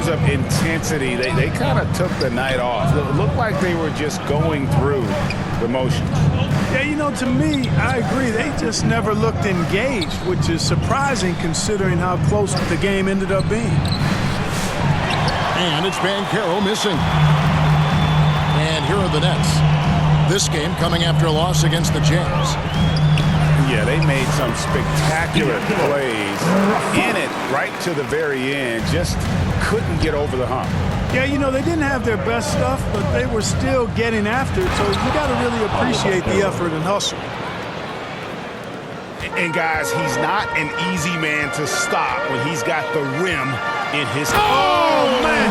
terms of intensity, they kind of took the night off. It looked like they were just going through the motions. Yeah, you know, to me, I agree. They just never looked engaged, which is surprising considering how close the game ended up being. And it's Banchero missing. And here are the Nets. This game coming after a loss against the Jazz. Yeah, they made some spectacular plays in it right to the very end. Just couldn't get over the hump. Yeah, you know, they didn't have their best stuff, but they were still getting after it. So you got to really appreciate the effort and hustle. And guys, he's not an easy man to stop when he's got the rim in his... Oh, man!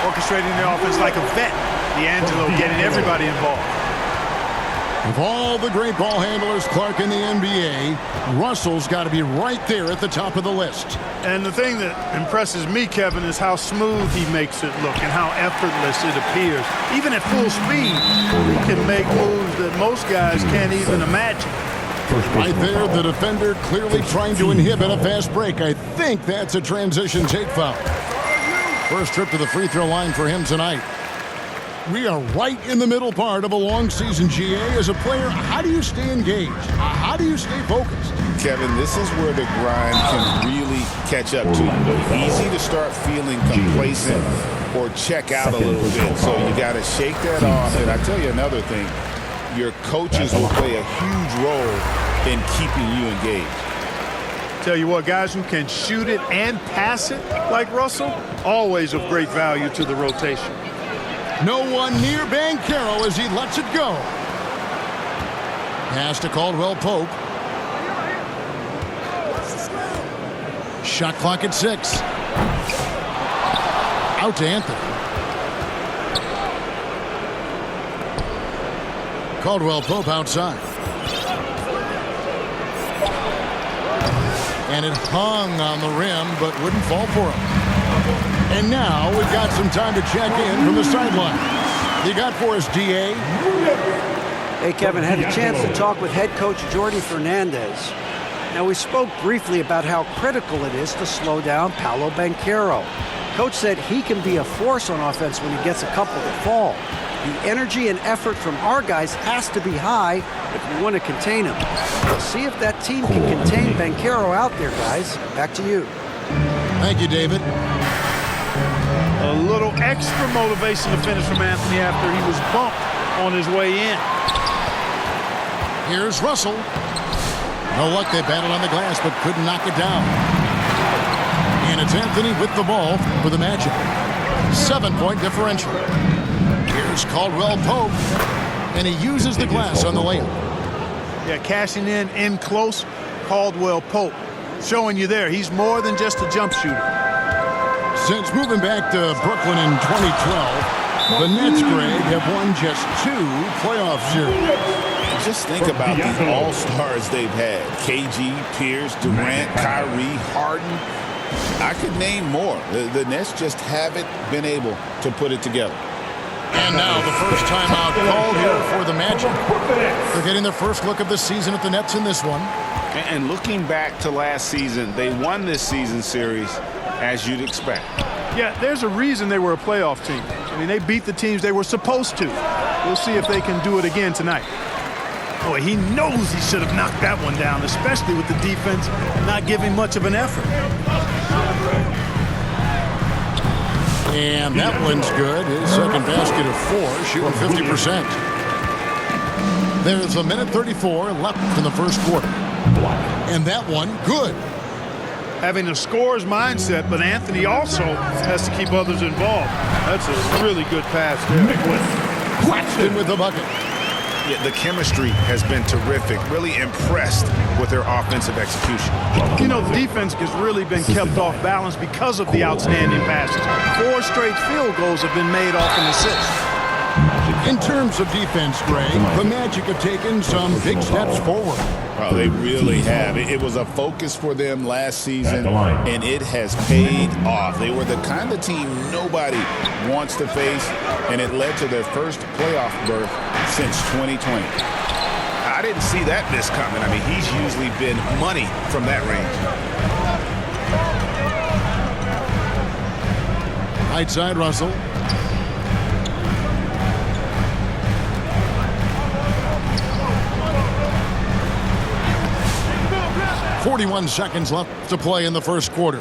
Orchestrating the offense like a vet. D'Angelo getting everybody involved. Of all the great ball handlers, Clark, in the NBA, Russell's got to be right there at the top of the list. And the thing that impresses me, Kevin, is how smooth he makes it look and how effortless it appears. Even at full speed, he can make moves that most guys can't even imagine. Right there, the defender clearly trying to inhibit a fast break. I think that's a transition take foul. First trip to the free throw line for him tonight. We are right in the middle part of a long season, GA. As a player, how do you stay engaged? How do you stay focused? Kevin, this is where the grind can really catch up to you. Easy to start feeling complacent or check out a little bit. So you got to shake that off. And I tell you another thing, your coaches will play a huge role in keeping you engaged. Tell you what, guys who can shoot it and pass it like Russell, always of great value to the rotation. No one near Banchero as he lets it go. Pass to Caldwell Pope. Shot clock at 6. Out to Anthony. Caldwell Pope outside. And it hung on the rim, but wouldn't fall for him. And now we've got some time to check in from the sideline. You got for us, DA? Hey, Kevin, had a chance to talk with head coach Jordi Fernandez. Now, we spoke briefly about how critical it is to slow down Paolo Banchero. Coach said he can be a force on offense when he gets a couple that fall. The energy and effort from our guys has to be high if we want to contain him. We'll see if that team can contain Banchero out there, guys. Back to you. Thank you, David. A little extra motivation to finish from Anthony after he was bumped on his way in. Here's Russell. No luck, they battled on the glass, but couldn't knock it down. And it's Anthony with the ball for the Magic. 7-point differential. Here's Caldwell Pope, and he uses the glass on the layup. Yeah, cashing in close, Caldwell Pope. Showing you there, he's more than just a jump shooter. Since moving back to Brooklyn in 2012, the Nets, Greg, have won just 2 playoff series. Just think about the all-stars they've had. KG, Pierce, Durant, Kyrie, Harden. I could name more. The Nets just haven't been able to put it together. And now the first timeout called here for the Magic. They're getting their first look of the season at the Nets in this one. And looking back to last season, they won this season series as you'd expect. Yeah, there's a reason they were a playoff team. I mean, they beat the teams they were supposed to. We'll see if they can do it again tonight. Boy, he knows he should have knocked that one down, especially with the defense not giving much of an effort. And that one's good. His second basket of 4, shooting 50%. There's a minute 34 left in the first quarter. And that one, good. Having a scorer's mindset, but Anthony also has to keep others involved. That's a really good pass there. Claxton with the bucket. Yeah, the chemistry has been terrific. Really impressed with their offensive execution. You know, the defense has really been kept off balance because of the outstanding passes. 4 straight field goals have been made off an assist. In terms of defense, Greg, the Magic have taken some big steps forward. Well, they really have. It was a focus for them last season, and it has paid off. They were the kind of team nobody wants to face, and it led to their first playoff berth since 2020. I didn't see that miss coming. I mean, he's usually been money from that range. Right side, Russell. "41 seconds left to play in the first quarter.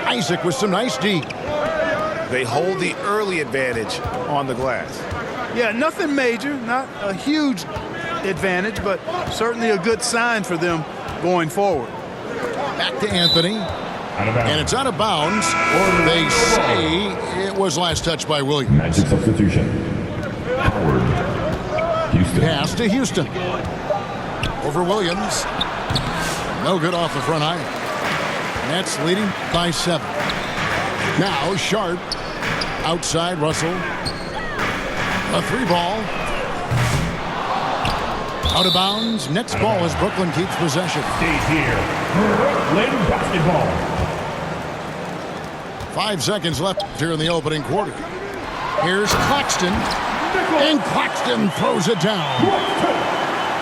Isaac with some nice D. They hold the early advantage on the glass. Yeah, nothing major, not a huge advantage, but certainly a good sign for them going forward. Back to Anthony. And it's out of bounds. They say it was last touched by Williams. Magic substitution. Howard. Houston. Pass to Houston. Over Williams. No good off the front iron. Nets leading by 7. Now Sharp. Outside Russell. A 3-ball. Out of bounds. Next ball as Brooklyn keeps possession. Stays here. Brooklyn basketball. 5 seconds left here in the opening quarter. Here's Claxton. And Claxton throws it down.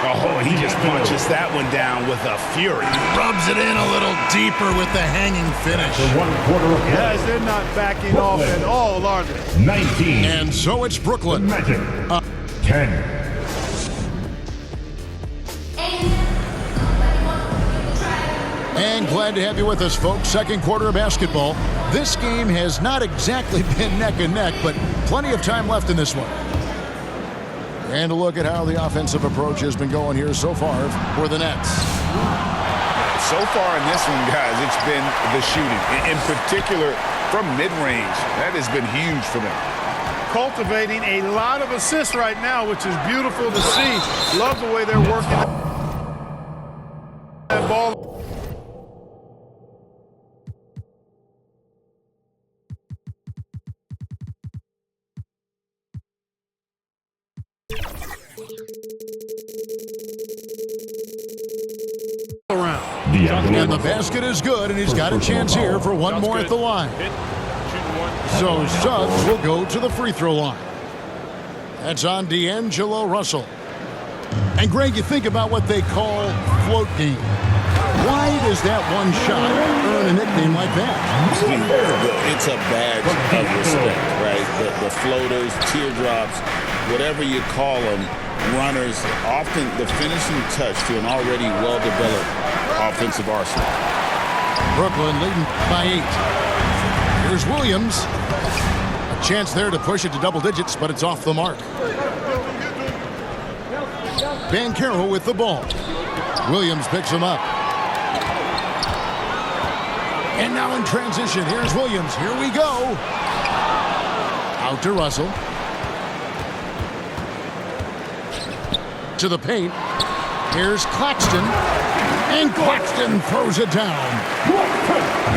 Oh, he just punches that one down with a fury. Rubs it in a little deeper with the hanging finish. The 1 quarter of play. Guys, they're not backing off at all, are they? 19. And so it's Brooklyn. Magic. 10. And glad to have you with us, folks. Second quarter of basketball. This game has not exactly been neck and neck, but plenty of time left in this one. And a look at how the offensive approach has been going here so far for the Nets. So far in this one, guys, it's been the shooting. In particular, from mid-range. That has been huge for them. Cultivating a lot of assists right now, which is beautiful to see. Love the way they're working that ball. Around. And the basket is good, and he's got a chance here for one more at the line. So Suggs will go to the free throw line. That's on D'Angelo Russell. And Greg, you think about what they call float game. Why does that one shot earn a nickname like that? It's a badge of respect, right? The floaters, teardrops, whatever you call them, runners, often the finishing touch to an already well-developed offensive arsenal. Brooklyn leading by 8. Here's Williams. A chance there to push it to double digits, but it's off the mark. Banchero with the ball. Williams picks him up. And now in transition, here's Williams. Here we go. Out to Russell. To the paint. Here's Claxton. And Claxton throws it down.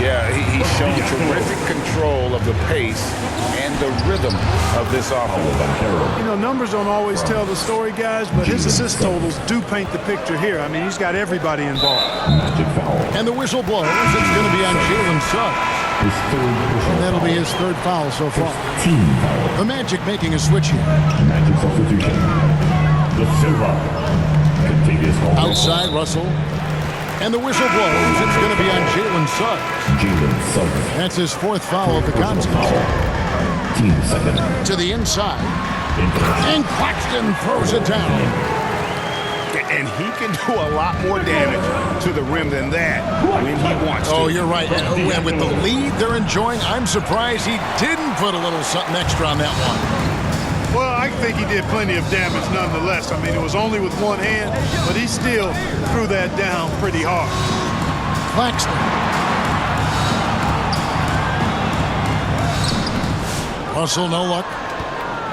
Yeah, he's shown terrific control of the pace and the rhythm of this offense. You know, numbers don't always tell the story, guys, but his assist totals do paint the picture here. I mean, he's got everybody involved. Magic foul. And the whistle blows. It's going to be on Jalen Suggs. His third personal That'll be his third foul so far. team foul. The Magic making a switch here. Magic substitution. The Silva. Contagious Hall. Outside Russell. And the whistle blows. It's going to be on Jalen Suggs. Jalen Suggs. That's his 4th foul of the contest. Team second. To the inside. Infinite. And Claxton throws it down. And he can do a lot more damage to the rim than that when he wants to. Oh, you're right. And with the lead they're enjoying, I'm surprised he didn't put a little something extra on that one. Well, I think he did plenty of damage nonetheless. I mean, it was only with one hand, but he still threw that down pretty hard. Claxton. Russell, no luck.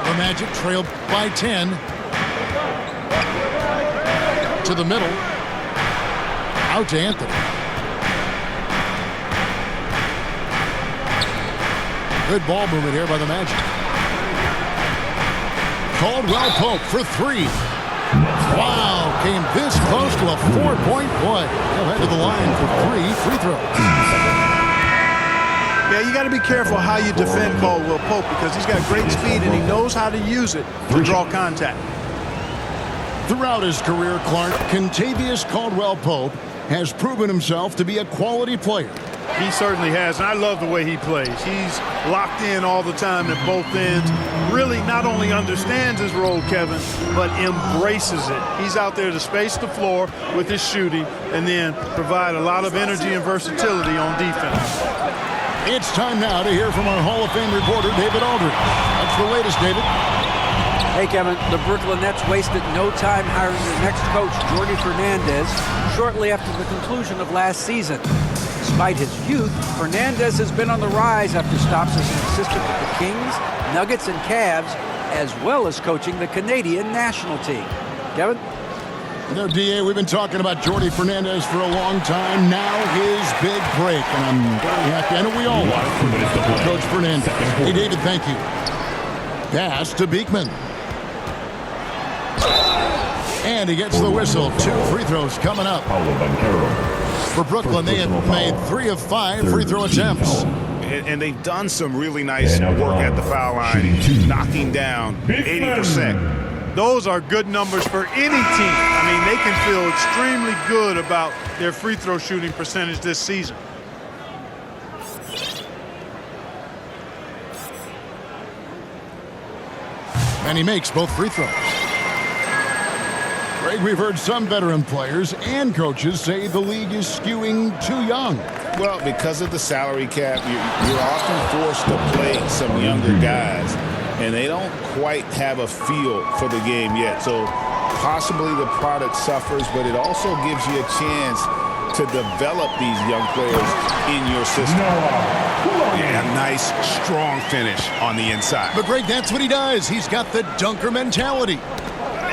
The Magic trailed by 10. To the middle. Out to Anthony. Good ball movement here by the Magic. Caldwell Pope for 3. Wow, came this close to a 4-point play. He'll head to the line for 3 free throws. Yeah, you got to be careful how you defend Caldwell Pope because he's got great speed and he knows how to use it to draw contact. Throughout his career, Clark, Kentavious Caldwell Pope has proven himself to be a quality player. He certainly has, and I love the way he plays. He's locked in all the time at both ends. Really not only understands his role, Kevin, but embraces it. He's out there to space the floor with his shooting and then provide a lot of energy and versatility on defense. It's time now to hear from our Hall of Fame reporter, David Aldridge. That's the latest, David. Hey, Kevin, the Brooklyn Nets wasted no time hiring their next coach, Jordi Fernandez, shortly after the conclusion of last season. Despite his youth, Fernandez has been on the rise after stops as an assistant with the Kings, Nuggets, and Cavs, as well as coaching the Canadian national team. Kevin? You know, D.A., we've been talking about Jordi Fernandez for a long time. Now his big break, and I'm very happy. I know we all want it. Coach Fernandez. Hey, David, thank you. Pass to Beekman. And he gets the whistle. 2 free throws coming up. Paolo Banchero. For Brooklyn, they have made 3 of 5 free throw attempts. And they've done some really nice work at the foul line, knocking down 80%. Those are good numbers for any team. I mean, they can feel extremely good about their free throw shooting percentage this season. And he makes both free throws. Greg, we've heard some veteran players and coaches say the league is skewing too young. Well, because of the salary cap, you're often forced to play some younger guys, and they don't quite have a feel for the game yet. So possibly the product suffers, but it also gives you a chance to develop these young players in your system. Yeah, a nice, strong finish on the inside. But Greg, that's what he does. He's got the dunker mentality.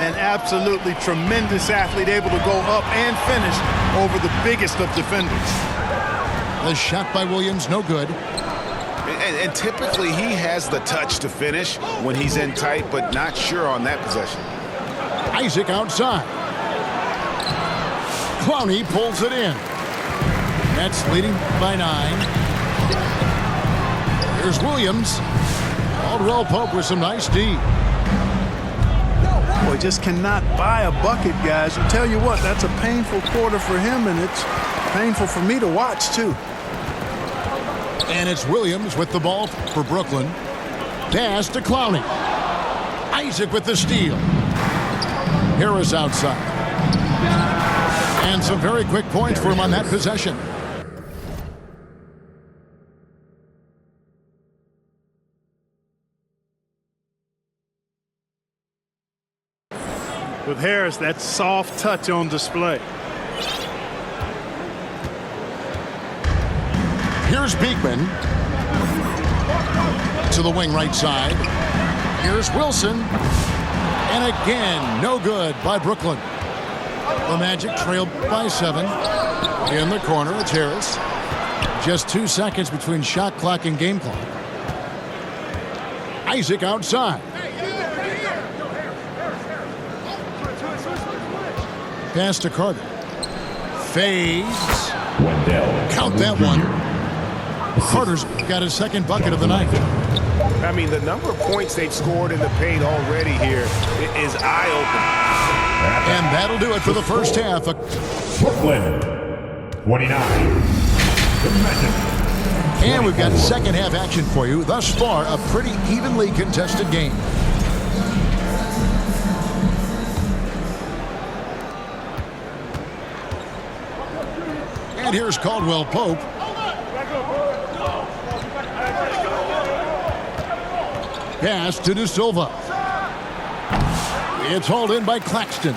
An absolutely tremendous athlete, able to go up and finish over the biggest of defenders. The shot by Williams, no good. And typically he has the touch to finish when he's in tight, but not sure on that possession. Isaac outside. Clowney pulls it in. Nets leading by 9. Here's Williams. Caldwell Pope with some nice D. Boy, just cannot buy a bucket, guys. I'll tell you what, that's a painful quarter for him, and it's painful for me to watch, too. And it's Williams with the ball for Brooklyn. Pass to Clowney. Isaac with the steal. Harris outside. And some very quick points for him on that possession. With Harris, that soft touch on display. Here's Beekman. To the wing right side. Here's Wilson. And again, no good by Brooklyn. The Magic trailed by 7. In the corner, it's Harris. Just 2 seconds between shot clock and game clock. Isaac outside. Pass to Carter. Fades. Wendell. Count that one. Carter's got his second bucket of the night. I mean, the number of points they've scored in the paint already here is eye-opening. And that'll do it for the first half. Brooklyn. 29. The Magic. And we've got second half action for you. Thus far, a pretty evenly contested game. And here's Caldwell Pope. Pass to De Silva. It's hauled in by Claxton.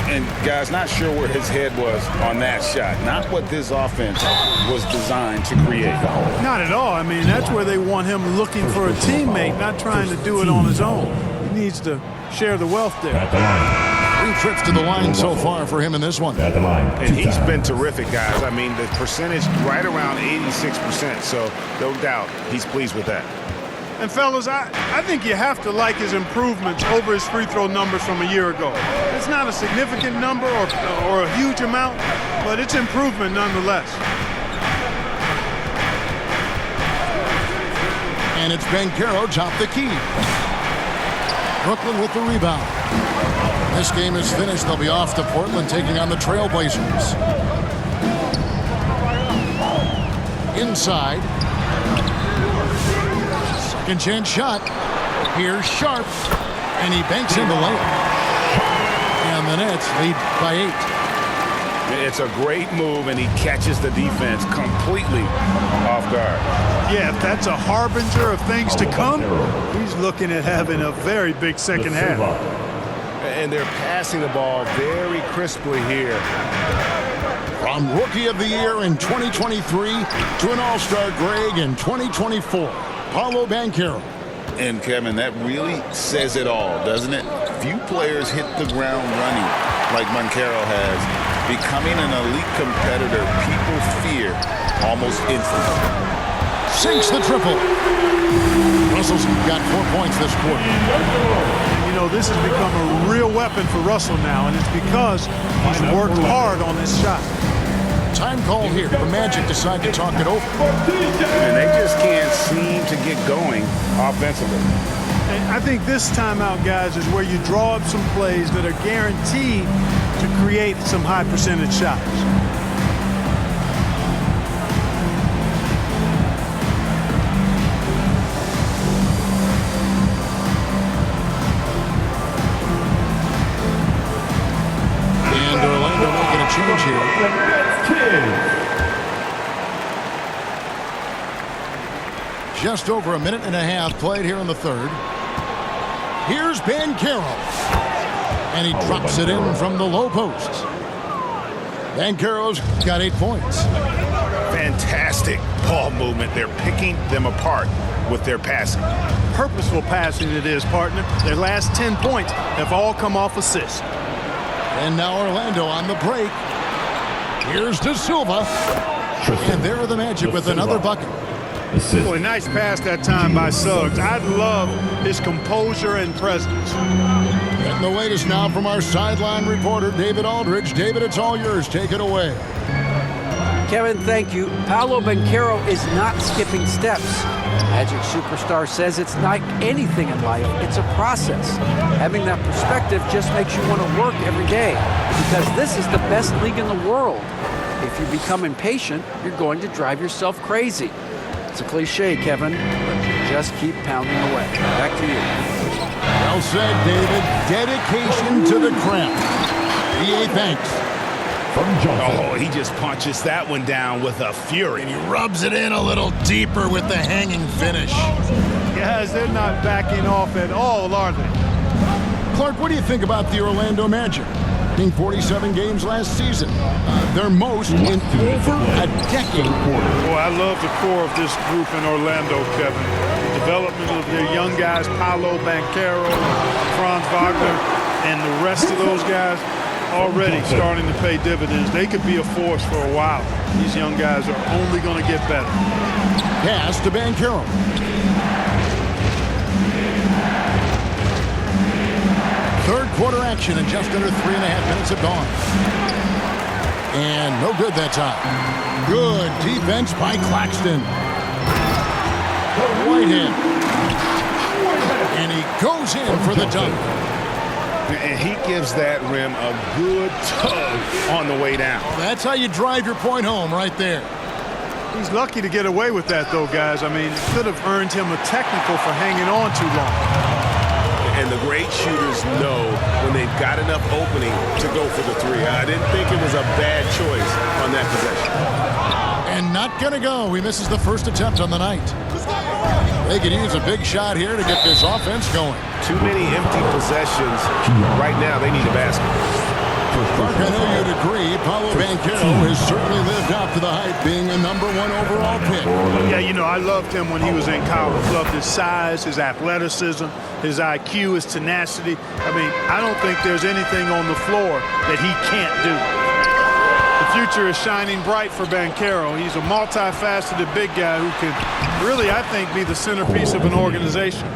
And guys, not sure where his head was on that shot. Not what this offense was designed to create. Not at all. I mean, that's where they want him looking for a teammate, not trying to do it on his own. He needs to share the wealth there. At the line. 3 trips to the line so far for him in this one. At the line. And he's been terrific, guys. I mean, the percentage right around 86%. So no doubt he's pleased with that. And fellas, I think you have to like his improvements over his free throw numbers from a year ago. It's not a significant number or a huge amount, but it's improvement nonetheless. And it's Banchero top the key. Brooklyn with the rebound. This game is finished. They'll be off to Portland taking on the Trailblazers. inside. Second chance shot. Here's Sharp, and he banks in the lane. And the Nets lead by 8. It's a great move, and he catches the defense completely off guard. Yeah, if that's a harbinger of things to come, he's looking at having a very big second half. And they're passing the ball very crisply here. From Rookie of the Year in 2023 to an All-Star Greg in 2024, Paolo Banchero. And, Kevin, that really says it all, doesn't it? Few players hit the ground running like Banchero has. Becoming an elite competitor, people fear almost instantly. Sinks the triple. Russell's got 4 points this quarter. You know, this has become a real weapon for Russell now, and it's because he's worked hard on this shot. Time call here. The Magic decide to talk it over. And they just can't seem to get going offensively. And I think this timeout, guys, is where you draw up some plays that are guaranteed to create some high percentage shots. And Orlando making a change here. Just over a minute and a half played here in the third. Here's Banchero. And he drops it in from the low post. Banchero's got 8 points. Fantastic ball movement. They're picking them apart with their passing. Purposeful passing it is, partner. Their last 10 points have all come off assists. And now Orlando on the break. Here's De Silva. And there are the Magic with another bucket. Boy, nice pass that time by Suggs. I love his composure and presence. Getting the latest now from our sideline reporter, David Aldridge. David, it's all yours. Take it away. Kevin, thank you. Paolo Banchero is not skipping steps. Magic superstar says it's like anything in life. It's a process. Having that perspective just makes you want to work every day because this is the best league in the world. If you become impatient, you're going to drive yourself crazy. It's a cliche, Kevin, but you just keep pounding away. Back to you. Well said, David. Dedication to the craft. EA thanks. From Johnson. Oh, he just punches that one down with a fury. And he rubs it in a little deeper with the hanging finish. Guys, they're not backing off at all, are they? Clark, what do you think about the Orlando Magic? Winning 47 games last season. Their most in over a decade. Boy, I love the core of this group in Orlando, Kevin. The development of their young guys, Paolo Banchero, Franz Wagner, and the rest of those guys already starting to pay dividends. They could be a force for a while. These young guys are only going to get better. Pass to Banchero. Third quarter action and just under 3.5 minutes have gone. And no good that time. Good defense by Claxton. Whitehead. And he goes in for the dunk. And he gives that rim a good tug on the way down. That's how you drive your point home right there. He's lucky to get away with that, though, guys. I mean, it could have earned him a technical for hanging on too long. And the great shooters know when they've got enough opening to go for the three. I didn't think it was a bad choice on that possession. And not going to go. He misses the first attempt on the night. They could use a big shot here to get this offense going. Too many empty possessions. Right now, they need a basket. Clark, I know you'd agree. Paolo Banchero has certainly lived up to the hype, being a #1 overall pick. Yeah, you know, I loved him when he was in college. Loved his size, his athleticism, his IQ, his tenacity. I mean, I don't think there's anything on the floor that he can't do. The future is shining bright for Banchero. He's a multifaceted big guy who could really, I think, be the centerpiece of an organization.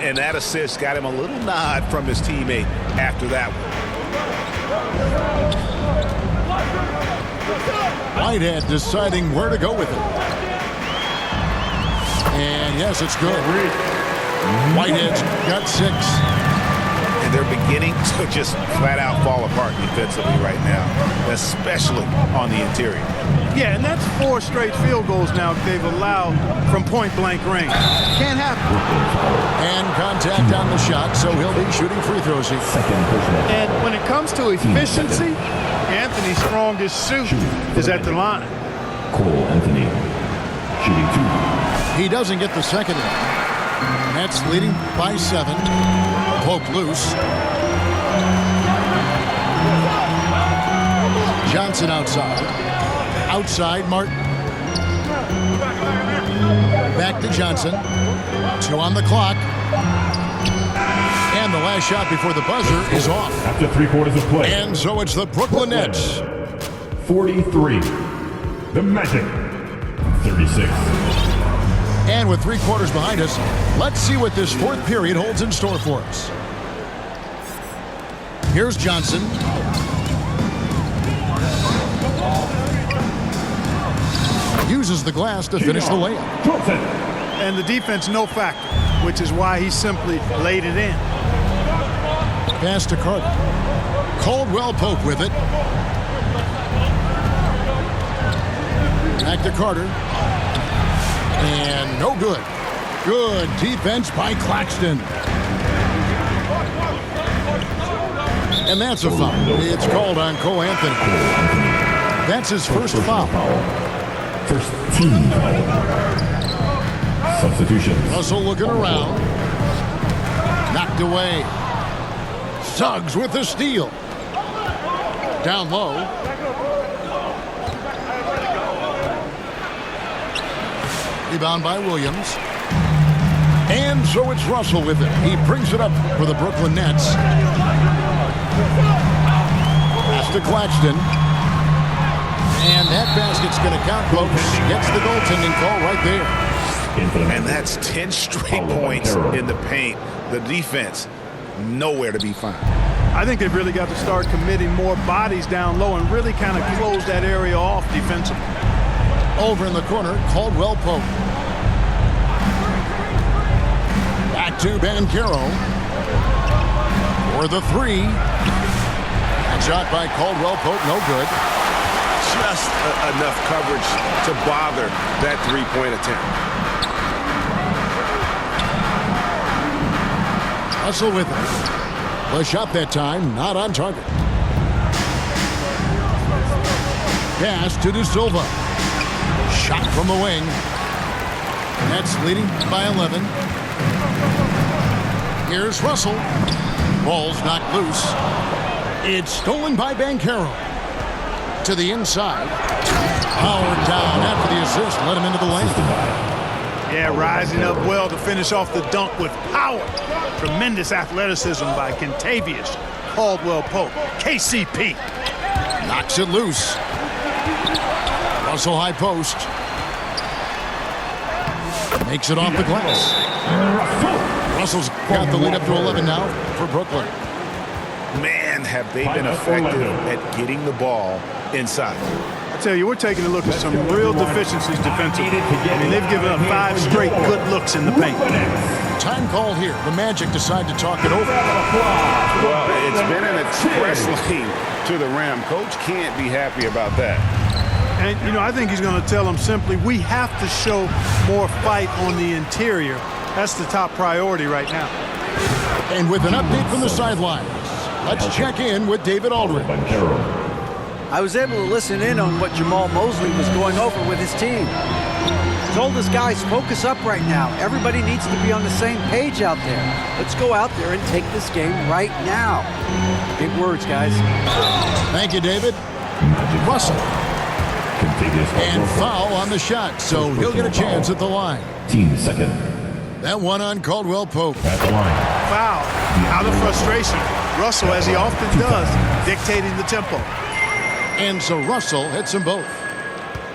And that assist got him a little nod from his teammate after that one. Whitehead deciding where to go with it. And yes, it's good. Whitehead's got 6. And they're beginning to just flat out fall apart defensively right now, especially on the interior. Yeah, and that's 4 straight field goals now they've allowed from point-blank range. Can't happen. And contact on the shot, so he'll be shooting free throws here. Second personal. And when it comes to efficiency, Anthony's strongest suit is at the line. Cole Anthony. Shooting 2. He doesn't get the second one. Nets leading by 7. Pope loose. Johnson outside. Outside, Martin. Back to Johnson. 2 on the clock. And the last shot before the buzzer is off. After 3 quarters of play. And so it's the Brooklyn Nets. 43. The Magic. 36. And with 3 quarters behind us, let's see what this 4th period holds in store for us. Here's Johnson. Uses the glass to finish the layup. Johnson. And the defense no factor, which is why he simply laid it in. Pass to Carter. Caldwell Pope with it. Back to Carter. And no good. Good defense by Claxton. And that's a foul. It's called on Cole Anthony. That's his first foul. First team foul. Substitution. Russell looking around. Knocked away. Suggs with the steal. Down low. Rebound by Williams. And so it's Russell with it. He brings it up for the Brooklyn Nets. Pass to Claxton. And that basket's going to count, folks. Gets the goaltending call right there. And that's 10 straight points in the paint. The defense, nowhere to be found. I think they've really got to start committing more bodies down low and really kind of close that area off defensively. Over in the corner, Caldwell Pope. Back to Banchero. For the 3. And shot by Caldwell Pope, no good. Just enough coverage to bother that 3-point attempt. Russell with it. The shot that time, not on target. Pass to De Silva. Shot from the wing. Nets leading by 11. Here's Russell. Ball's knocked loose. It's stolen by Banchero. To the inside. Powered down after the assist. Let him into the lane. Yeah, rising up well to finish off the dunk with power. Tremendous athleticism by Kentavious Caldwell-Pope. KCP. Knocks it loose. Russell high post. Makes it off the glass. Russell's got the lead up to 11 now for Brooklyn. Man, have they been effective at getting the ball inside. I tell you, we're taking a look at some real deficiencies defensively. I mean, they've given up 5 straight good looks in the paint. Time call here. The Magic decide to talk it over. Well, it's been an express lane to the rim. Coach can't be happy about that. And, you know, I think he's going to tell them simply, we have to show more fight on the interior. That's the top priority right now. And with an update from the sidelines, let's check in with David Aldridge. I was able to listen in on what Jamal Mosley was going over with his team. Told his guys, focus up right now. Everybody needs to be on the same page out there. Let's go out there and take this game right now. Big words, guys. Thank you, David. Russell. And foul on the shot, so he'll get a chance at the line. Team second. That one on Caldwell Pope. At the line. Foul. Out of frustration. Russell, as he often does, dictating the tempo. And so Russell hits them both.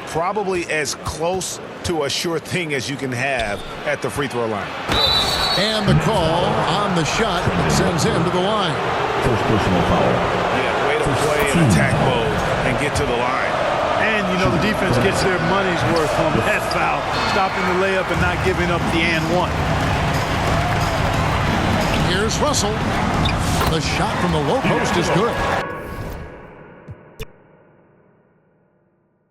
Probably as close to a sure thing as you can have at the free throw line. And the call on the shot sends him to the line. First personal foul. Yeah, way to play in attack mode and get to the line. And, you know, the defense gets their money's worth on that foul, stopping the layup and not giving up the and one. Here's Russell. The shot from the low post is good.